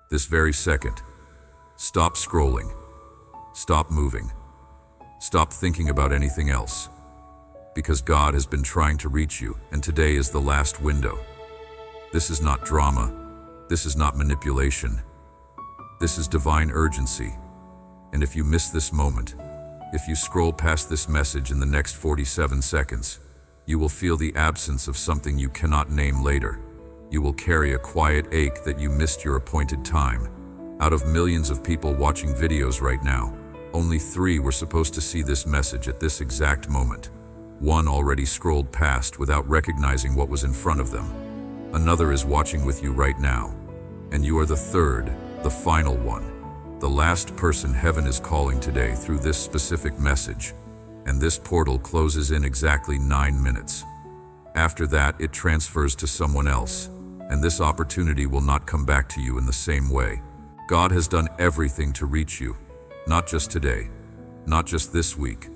This very second. Stop scrolling. Stop moving. Stop thinking about anything else. Because God has been trying to reach you, and today is the last window. This is not drama. This is not manipulation. This is divine urgency. And if you miss this moment, if you scroll past this message in the next 47 seconds, you will feel the absence of something you cannot name later. You will carry a quiet ache that you missed your appointed time. Out of millions of people watching videos right now, only 3 were supposed to see this message at this exact moment. 1 already scrolled past without recognizing what was in front of them. Another is watching with you right now. And you are the 3rd, the final one. The last person heaven is calling today through this specific message. And this portal closes in exactly 9 minutes. After that, it transfers to someone else. And this opportunity will not come back to you in the same way. God has done everything to reach you. Not just today, not just this week,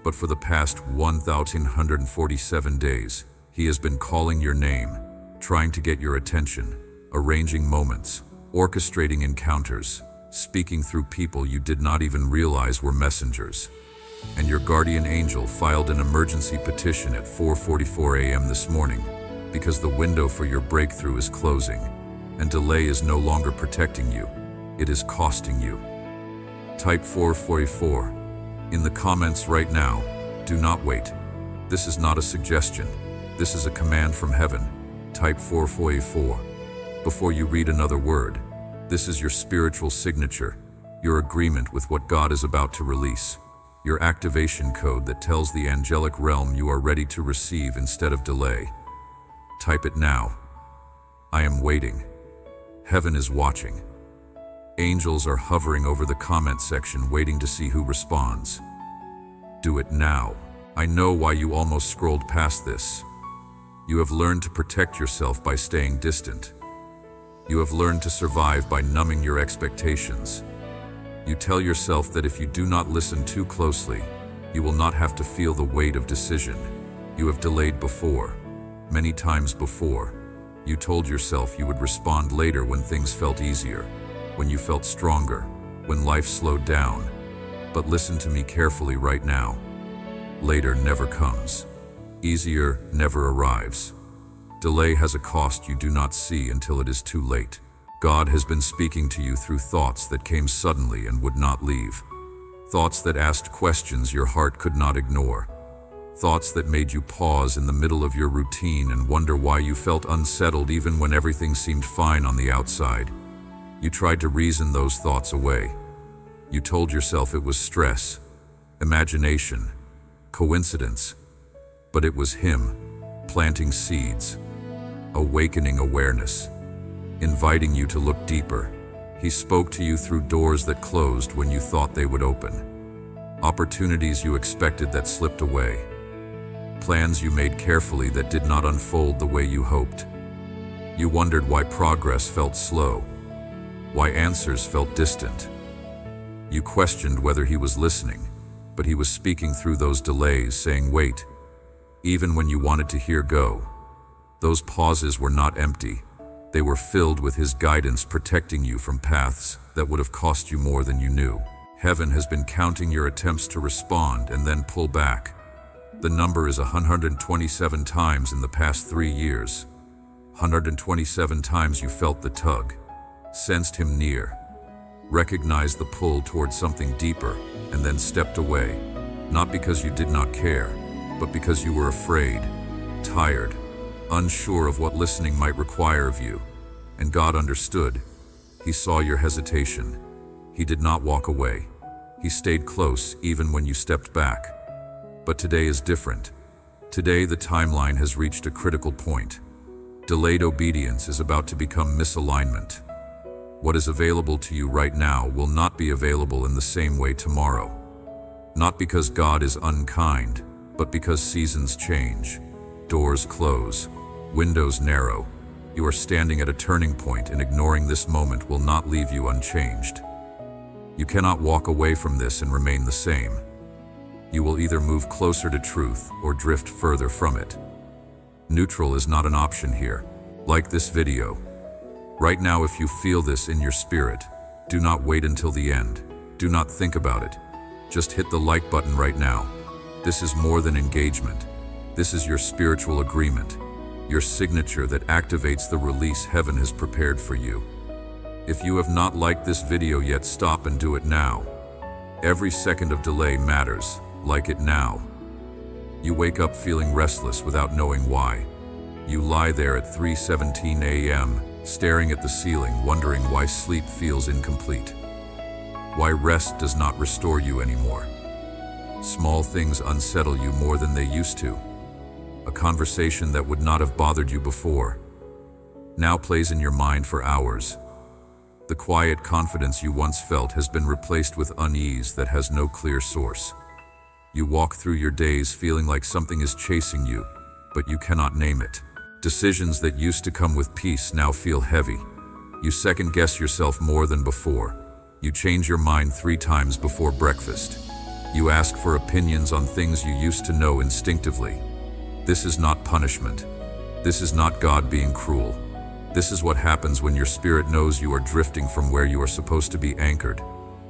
but for the past 1,147 days, He has been calling your name, trying to get your attention, arranging moments, orchestrating encounters, speaking through people you did not even realize were messengers. And your guardian angel filed an emergency petition at 4:44 a.m. this morning because the window for your breakthrough is closing, and delay is no longer protecting you, it is costing you. Type 444 in the comments right now. Do not wait. This is not a suggestion. This is a command from heaven. Type 444 before you read another word. This is your spiritual signature, your agreement with what God is about to release, your activation code that tells the angelic realm you are ready to receive instead of delay. Type it now. I am waiting. Heaven is watching. Angels are hovering over the comment section waiting to see who responds. Do it now. I know why you almost scrolled past this. You have learned to protect yourself by staying distant. You have learned to survive by numbing your expectations. You tell yourself that if you do not listen too closely, you will not have to feel the weight of decision. You have delayed before, many times before. You told yourself you would respond later when things felt easier, when you felt stronger, when life slowed down. But listen to me carefully right now. Later never comes. Easier never arrives. Delay has a cost you do not see until it is too late. God has been speaking to you through thoughts that came suddenly and would not leave. Thoughts that asked questions your heart could not ignore. Thoughts that made you pause in the middle of your routine and wonder why you felt unsettled even when everything seemed fine on the outside. You tried to reason those thoughts away. You told yourself it was stress, imagination, coincidence. But it was Him, planting seeds, awakening awareness, inviting you to look deeper. He spoke to you through doors that closed when you thought they would open. Opportunities you expected that slipped away. Plans you made carefully that did not unfold the way you hoped. You wondered why progress felt slow, why answers felt distant. You questioned whether He was listening, but He was speaking through those delays, saying, wait, even when you wanted to hear go. Those pauses were not empty. They were filled with His guidance, protecting you from paths that would have cost you more than you knew. Heaven has been counting your attempts to respond and then pull back. The number is 127 times in the past 3 years. 127 times you felt the tug, sensed Him near, recognized the pull towards something deeper, and then stepped away. Not because you did not care, but because you were afraid, tired, unsure of what listening might require of you. And God understood. He saw your hesitation. He did not walk away. He stayed close even when you stepped back. But today is different. Today the timeline has reached a critical point. Delayed obedience is about to become misalignment. What is available to you right now will not be available in the same way tomorrow. Not because God is unkind, but because seasons change. Doors close, windows narrow. You are standing at a turning point, and ignoring this moment will not leave you unchanged. You cannot walk away from this and remain the same. You will either move closer to truth or drift further from it. Neutral is not an option here. Like this video. Right now, if you feel this in your spirit, do not wait until the end. Do not think about it. Just hit the like button right now. This is more than engagement. This is your spiritual agreement, your signature that activates the release heaven has prepared for you. If you have not liked this video yet, stop and do it now. Every second of delay matters. Like it now. You wake up feeling restless without knowing why. You lie there at 3:17 a.m., staring at the ceiling, wondering why sleep feels incomplete. Why rest does not restore you anymore. Small things unsettle you more than they used to. A conversation that would not have bothered you before now plays in your mind for hours. The quiet confidence you once felt has been replaced with unease that has no clear source. You walk through your days feeling like something is chasing you, but you cannot name it. Decisions that used to come with peace now feel heavy. You second-guess yourself more than before. You change your mind 3 times before breakfast. You ask for opinions on things you used to know instinctively. This is not punishment. This is not God being cruel. This is what happens when your spirit knows you are drifting from where you are supposed to be anchored.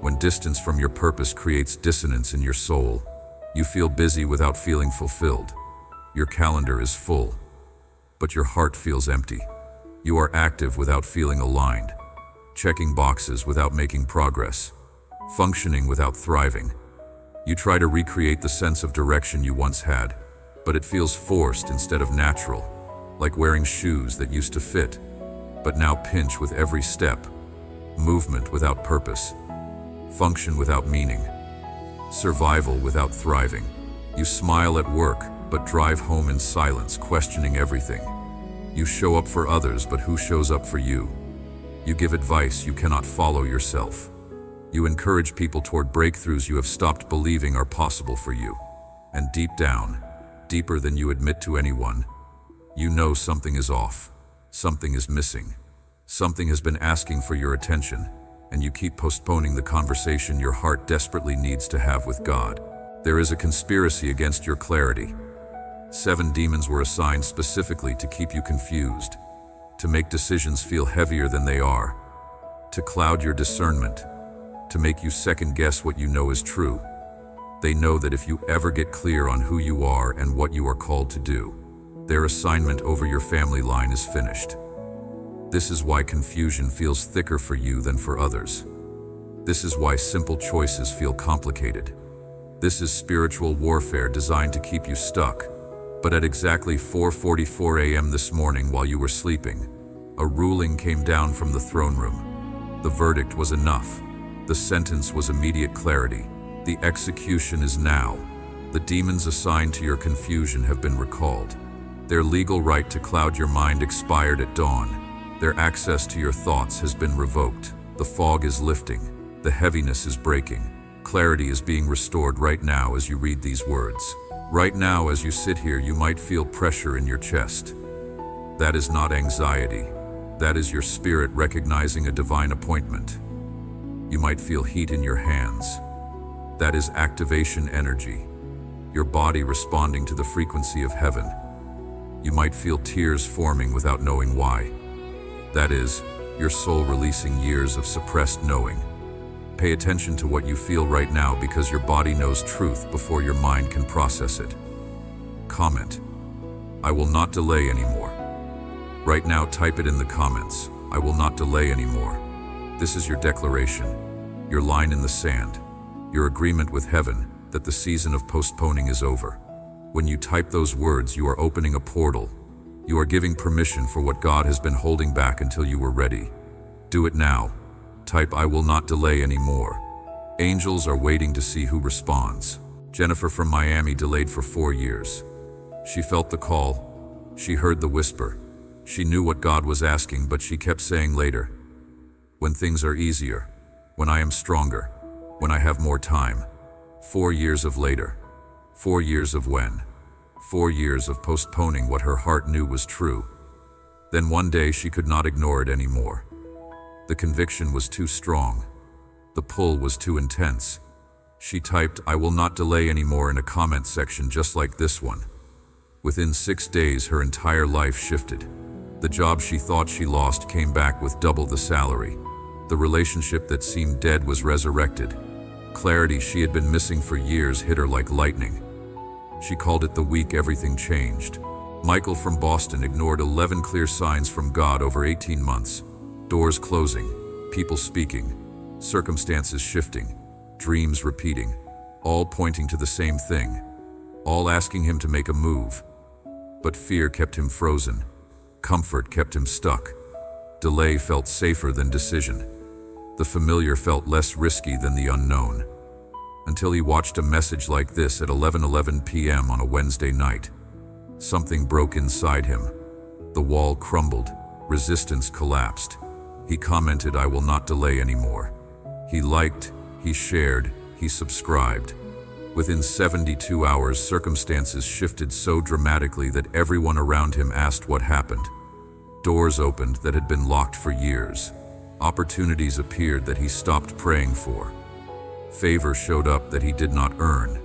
When distance from your purpose creates dissonance in your soul. You feel busy without feeling fulfilled. Your calendar is full, but your heart feels empty. You are active without feeling aligned, checking boxes without making progress, functioning without thriving. You try to recreate the sense of direction you once had, but it feels forced instead of natural, like wearing shoes that used to fit, but now pinch with every step. Movement without purpose, function without meaning. Survival without thriving. You smile at work, but drive home in silence, questioning everything. You show up for others, but who shows up for you? You give advice you cannot follow yourself. You encourage people toward breakthroughs you have stopped believing are possible for you. And deep down, deeper than you admit to anyone, you know something is off. Something is missing. Something has been asking for your attention, and you keep postponing the conversation your heart desperately needs to have with God. There is a conspiracy against your clarity. 7 demons were assigned specifically to keep you confused, to make decisions feel heavier than they are, to cloud your discernment, to make you second-guess what you know is true. They know that if you ever get clear on who you are and what you are called to do, their assignment over your family line is finished. This is why confusion feels thicker for you than for others. This is why simple choices feel complicated. This is spiritual warfare designed to keep you stuck. But at exactly 4:44 a.m. this morning while you were sleeping, a ruling came down from the throne room. The verdict was enough. The sentence was immediate clarity. The execution is now. The demons assigned to your confusion have been recalled. Their legal right to cloud your mind expired at dawn. Their access to your thoughts has been revoked. The fog is lifting. The heaviness is breaking. Clarity is being restored right now as you read these words. Right now, as you sit here, you might feel pressure in your chest. That is not anxiety. That is your spirit recognizing a divine appointment. You might feel heat in your hands. That is activation energy. Your body responding to the frequency of heaven. You might feel tears forming without knowing why. That is, your soul releasing years of suppressed knowing. Pay attention to what you feel right now because your body knows truth before your mind can process it. Comment. I will not delay anymore. Right now, type it in the comments. I will not delay anymore. This is your declaration, your line in the sand, your agreement with heaven that the season of postponing is over. When you type those words, you are opening a portal. You are giving permission for what God has been holding back until you were ready. Do it now. Type I will not delay anymore. Angels are waiting to see who responds. Jennifer from Miami delayed for 4 years. She felt the call. She heard the whisper. She knew what God was asking, but she kept saying later. When things are easier, when I am stronger, when I have more time. 4 years of later. 4 years of when. 4 years of postponing what her heart knew was true. Then one day she could not ignore it anymore. The conviction was too strong. The pull was too intense. She typed, I will not delay anymore in a comment section just like this one. Within 6 days, her entire life shifted. The job she thought she lost came back with double the salary. The relationship that seemed dead was resurrected. Clarity she had been missing for years hit her like lightning. She called it the week everything changed. Michael from Boston ignored 11 clear signs from God over 18 months. Doors closing, people speaking, circumstances shifting, dreams repeating, all pointing to the same thing, all asking him to make a move. But fear kept him frozen. Comfort kept him stuck. Delay felt safer than decision. The familiar felt less risky than the unknown. Until he watched a message like this at 11:11 p.m. on a Wednesday night. Something broke inside him. The wall crumbled. Resistance collapsed. He commented, "I will not delay anymore." He liked, he shared, he subscribed. Within 72 hours, circumstances shifted so dramatically that everyone around him asked what happened. Doors opened that had been locked for years. Opportunities appeared that he stopped praying for. Favor showed up that he did not earn.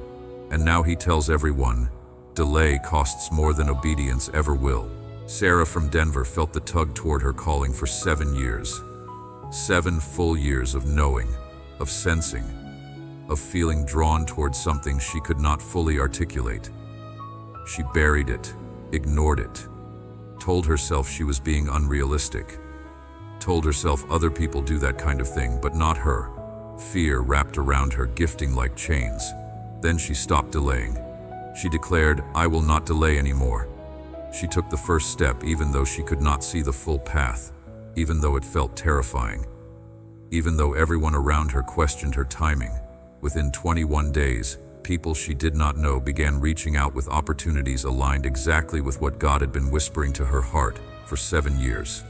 And now he tells everyone, delay costs more than obedience ever will. Sarah from Denver felt the tug toward her calling for 7 years. 7 full years of knowing, of sensing, of feeling drawn toward something she could not fully articulate. She buried it, ignored it, told herself she was being unrealistic, told herself other people do that kind of thing, but not her. Fear wrapped around her, gifting like chains. Then she stopped delaying. She declared, "I will not delay anymore." She took the first step even though she could not see the full path, even though it felt terrifying, even though everyone around her questioned her timing. Within 21 days, people she did not know began reaching out with opportunities aligned exactly with what God had been whispering to her heart for 7 years.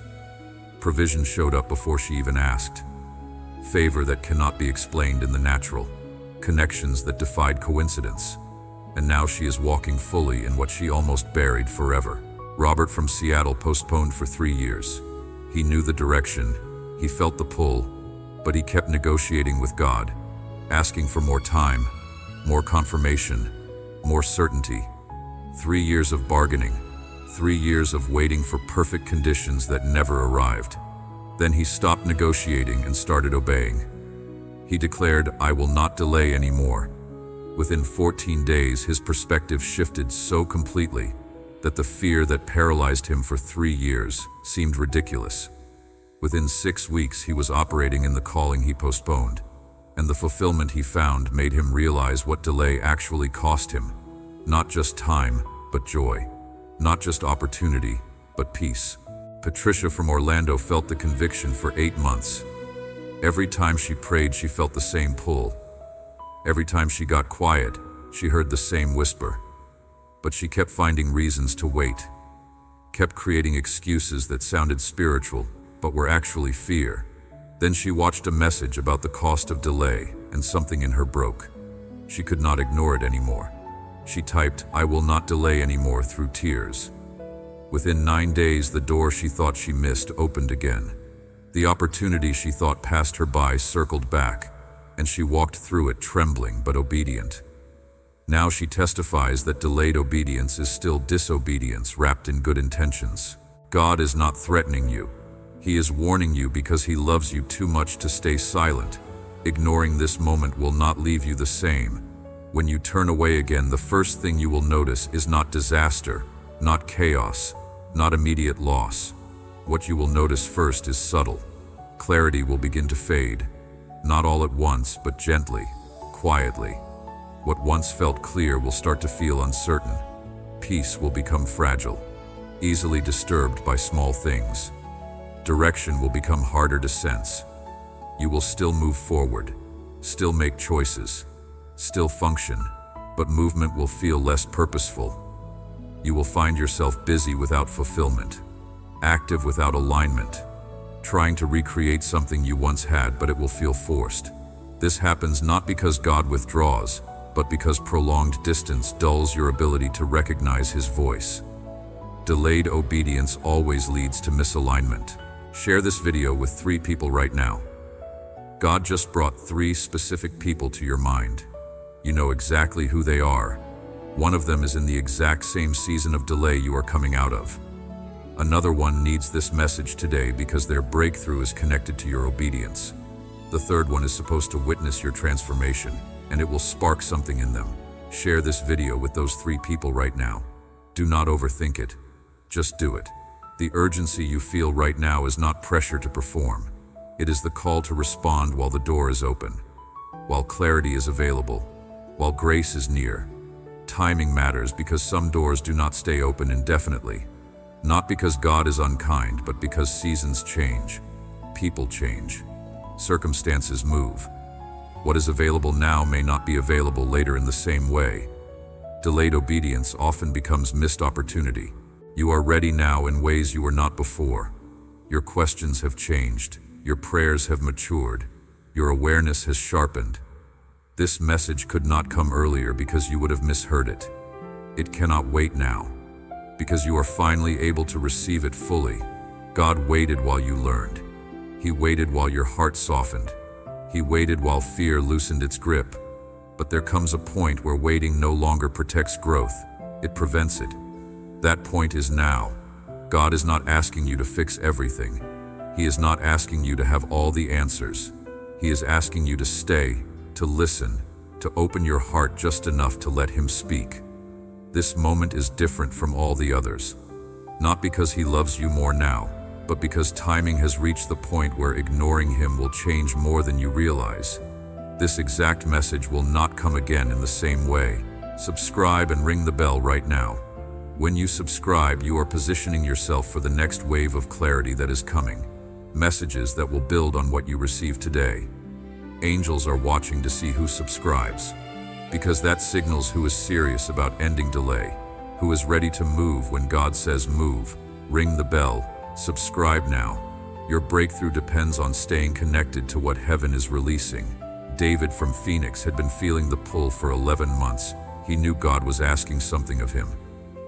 Provision showed up before she even asked. Favor that cannot be explained in the natural. Connections that defied coincidence. And now she is walking fully in what she almost buried forever. Robert from Seattle postponed for 3 years. He knew the direction, he felt the pull, but he kept negotiating with God, asking for more time, more confirmation, more certainty. 3 years of bargaining, 3 years of waiting for perfect conditions that never arrived. Then he stopped negotiating and started obeying. He declared, "I will not delay anymore." Within 14 days, his perspective shifted so completely that the fear that paralyzed him for 3 years seemed ridiculous. Within 6 weeks, he was operating in the calling he postponed, and the fulfillment he found made him realize what delay actually cost him. Not just time, but joy. Not just opportunity, but peace. Patricia from Orlando felt the conviction for 8 months. Every time she prayed, she felt the same pull. Every time she got quiet, she heard the same whisper. But she kept finding reasons to wait, kept creating excuses that sounded spiritual, but were actually fear. Then she watched a message about the cost of delay, and something in her broke. She could not ignore it anymore. She typed, "I will not delay anymore," through tears. Within 9 days, the door she thought she missed opened again. The opportunity she thought passed her by circled back, and she walked through it trembling but obedient. Now she testifies that delayed obedience is still disobedience wrapped in good intentions. God is not threatening you. He is warning you because He loves you too much to stay silent. Ignoring this moment will not leave you the same. When you turn away again, the first thing you will notice is not disaster, not chaos, not immediate loss. What you will notice first is subtle. Clarity will begin to fade, not all at once, but gently, quietly. What once felt clear will start to feel uncertain. Peace will become fragile, easily disturbed by small things. Direction will become harder to sense. You will still move forward, still make choices, still function, but movement will feel less purposeful. You will find yourself busy without fulfillment, active without alignment, trying to recreate something you once had, but it will feel forced. This happens not because God withdraws, but because prolonged distance dulls your ability to recognize His voice. Delayed obedience always leads to misalignment. Share this video with 3 people right now. God just brought 3 specific people to your mind. You know exactly who they are. One of them is in the exact same season of delay you are coming out of. Another one needs this message today because their breakthrough is connected to your obedience. The third one is supposed to witness your transformation, and it will spark something in them. Share this video with those 3 people right now. Do not overthink it. Just do it. The urgency you feel right now is not pressure to perform. It is the call to respond while the door is open, while clarity is available, while grace is near. Timing matters because some doors do not stay open indefinitely. Not because God is unkind, but because seasons change, people change, circumstances move. What is available now may not be available later in the same way. Delayed obedience often becomes missed opportunity. You are ready now in ways you were not before. Your questions have changed. Your prayers have matured. Your awareness has sharpened. This message could not come earlier because you would have misheard it. It cannot wait now, because you are finally able to receive it fully. God waited while you learned. He waited while your heart softened. He waited while fear loosened its grip. But there comes a point where waiting no longer protects growth. It prevents it. That point is now. God is not asking you to fix everything. He is not asking you to have all the answers. He is asking you to stay, to listen, to open your heart just enough to let Him speak. This moment is different from all the others. Not because He loves you more now, but because timing has reached the point where ignoring Him will change more than you realize. This exact message will not come again in the same way. Subscribe and ring the bell right now. When you subscribe, you are positioning yourself for the next wave of clarity that is coming. Messages that will build on what you receive today. Angels are watching to see who subscribes, because that signals who is serious about ending delay, who is ready to move when God says move. Ring the bell. Subscribe now. Your breakthrough depends on staying connected to what heaven is releasing. David from Phoenix had been feeling the pull for 11 months. He knew God was asking something of him,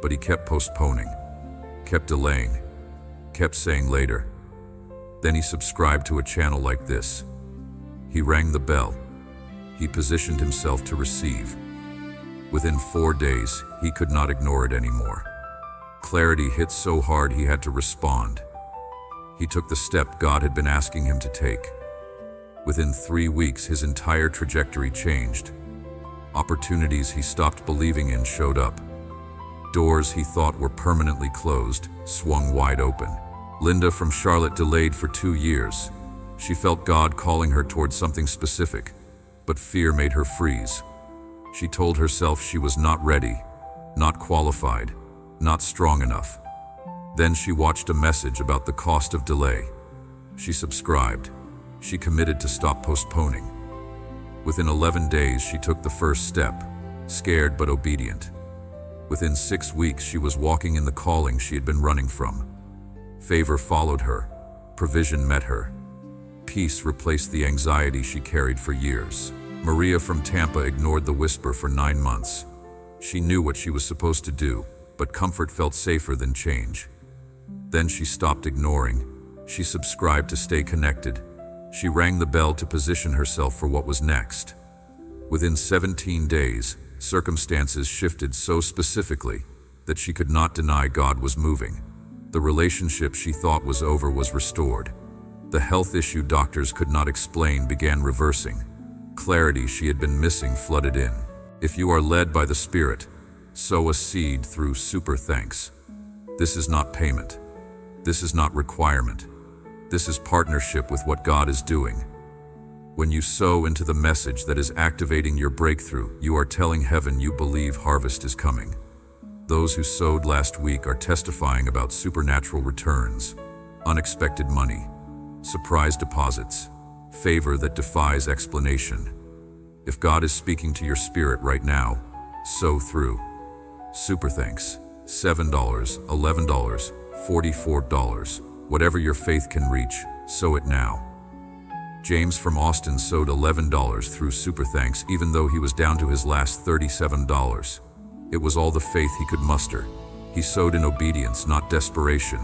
but he kept postponing, kept delaying, kept saying later. Then he subscribed to a channel like this. He rang the bell. He positioned himself to receive. Within 4 days, he could not ignore it anymore. Clarity hit so hard he had to respond. He took the step God had been asking him to take. Within 3 weeks, his entire trajectory changed. Opportunities he stopped believing in showed up. Doors he thought were permanently closed swung wide open. Linda from Charlotte delayed for 2 years. She felt God calling her towards something specific, but fear made her freeze. She told herself she was not ready, not qualified, not strong enough. Then she watched a message about the cost of delay. She subscribed. She committed to stop postponing. Within 11 days, she took the first step, scared but obedient. Within 6 weeks, she was walking in the calling she had been running from. Favor followed her. Provision met her. Peace replaced the anxiety she carried for years. Maria from Tampa ignored the whisper for 9 months. She knew what she was supposed to do, but comfort felt safer than change. Then she stopped ignoring. She subscribed to stay connected. She rang the bell to position herself for what was next. Within 17 days, circumstances shifted so specifically that she could not deny God was moving. The relationship she thought was over was restored. The health issue doctors could not explain began reversing. Clarity she had been missing flooded in. If you are led by the Spirit, sow a seed through super thanks. This is not payment. This is not requirement. This is partnership with what God is doing. When you sow into the message that is activating your breakthrough, you are telling heaven you believe harvest is coming. Those who sowed last week are testifying about supernatural returns, unexpected money, surprise deposits, favor that defies explanation. If God is speaking to your spirit right now, sow through. Super thanks. $7, $11, $44. Whatever your faith can reach, sow it now. James from Austin sowed $11 through super thanks even though he was down to his last $37. It was all the faith he could muster. He sowed in obedience, not desperation.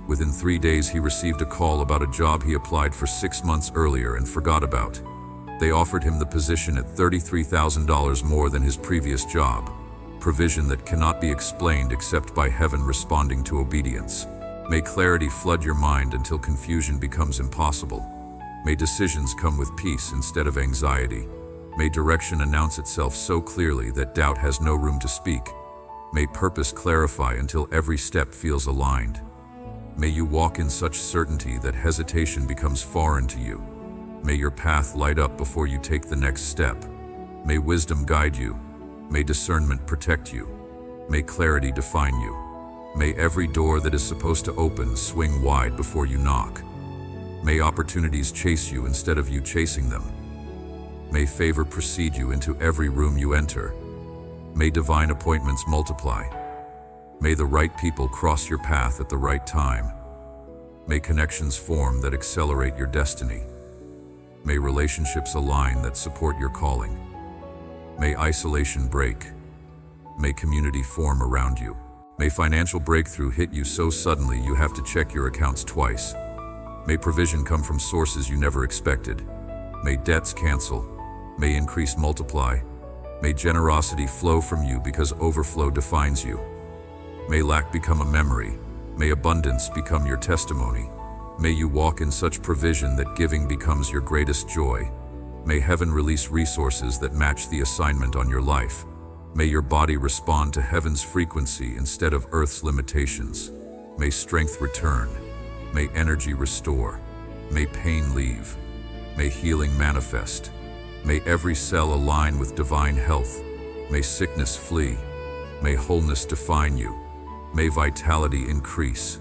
Within 3 days, he received a call about a job he applied for 6 months earlier and forgot about. They offered him the position at $33,000 more than his previous job. Provision that cannot be explained except by heaven responding to obedience. May clarity flood your mind until confusion becomes impossible. May decisions come with peace instead of anxiety. May direction announce itself so clearly that doubt has no room to speak. May purpose clarify until every step feels aligned. May you walk in such certainty that hesitation becomes foreign to you. May your path light up before you take the next step. May wisdom guide you. May discernment protect you. May clarity define you. May every door that is supposed to open swing wide before you knock. May opportunities chase you instead of you chasing them. May favor precede you into every room you enter. May divine appointments multiply. May the right people cross your path at the right time. May connections form that accelerate your destiny. May relationships align that support your calling. May isolation break. May community form around you. May financial breakthrough hit you so suddenly you have to check your accounts twice. May provision come from sources you never expected. May debts cancel. May increase multiply. May generosity flow from you because overflow defines you. May lack become a memory. May abundance become your testimony. May you walk in such provision that giving becomes your greatest joy. May heaven release resources that match the assignment on your life. May your body respond to heaven's frequency instead of earth's limitations. May strength return. May energy restore. May pain leave. May healing manifest. May every cell align with divine health. May sickness flee. May wholeness define you. May vitality increase.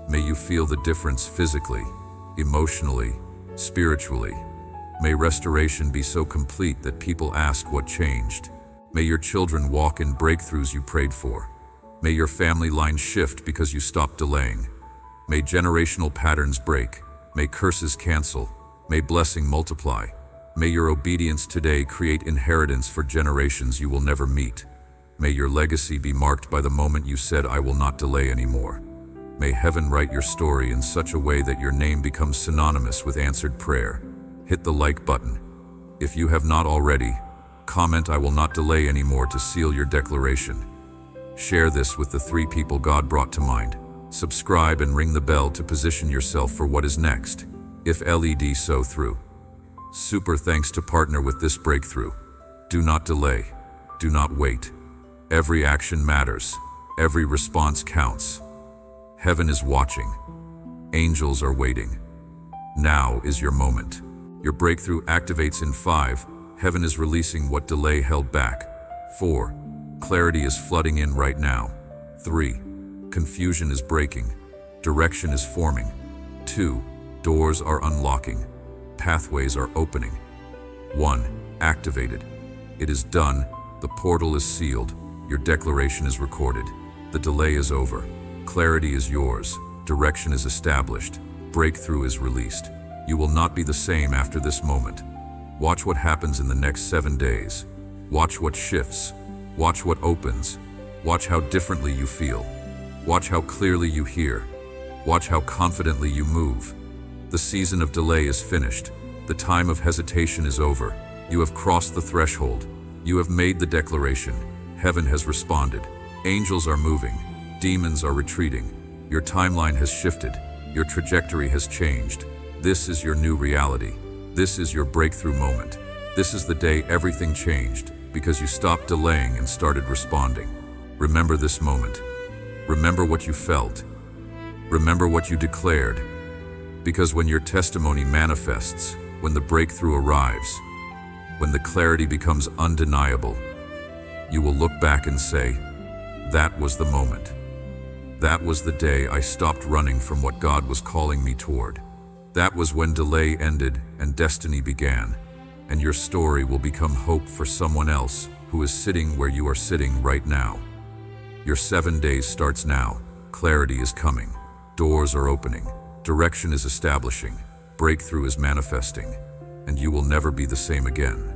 May you feel the difference physically, emotionally, spiritually. May restoration be so complete that people ask what changed. May your children walk in breakthroughs you prayed for. May your family line shift because you stopped delaying. May generational patterns break. May curses cancel. May blessing multiply. May your obedience today create inheritance for generations you will never meet. May your legacy be marked by the moment you said, "I will not delay anymore." May heaven write your story in such a way that your name becomes synonymous with answered prayer. Hit the like button. If you have not already, comment "I will not delay anymore" to seal your declaration. Share this with the 3 people God brought to mind. Subscribe and ring the bell to position yourself for what is next. If LED so through. Super thanks to partner with this breakthrough. Do not delay. Do not wait. Every action matters. Every response counts. Heaven is watching. Angels are waiting. Now is your moment. Your breakthrough activates in 5. Heaven is releasing what delay held back. 4. Clarity is flooding in right now. 3. Confusion is breaking. Direction is forming. 2. Doors are unlocking. Pathways are opening. 1. Activated. It is done. The portal is sealed. Your declaration is recorded. The delay is over. Clarity is yours. Direction is established. Breakthrough is released. You will not be the same after this moment. Watch what happens in the next 7 days. Watch what shifts. Watch what opens. Watch how differently you feel. Watch how clearly you hear. Watch how confidently you move. The season of delay is finished. The time of hesitation is over. You have crossed the threshold. You have made the declaration. Heaven has responded. Angels are moving. Demons are retreating. Your timeline has shifted. Your trajectory has changed. This is your new reality. This is your breakthrough moment. This is the day everything changed because you stopped delaying and started responding. Remember this moment. Remember what you felt. Remember what you declared. Because when your testimony manifests, when the breakthrough arrives, when the clarity becomes undeniable, you will look back and say, "That was the moment. That was the day I stopped running from what God was calling me toward. That was when delay ended and destiny began, and your story will become hope for someone else who is sitting where you are sitting right now. Your 7 days starts now. Clarity is coming. Doors are opening. Direction is establishing. Breakthrough is manifesting, and you will never be the same again."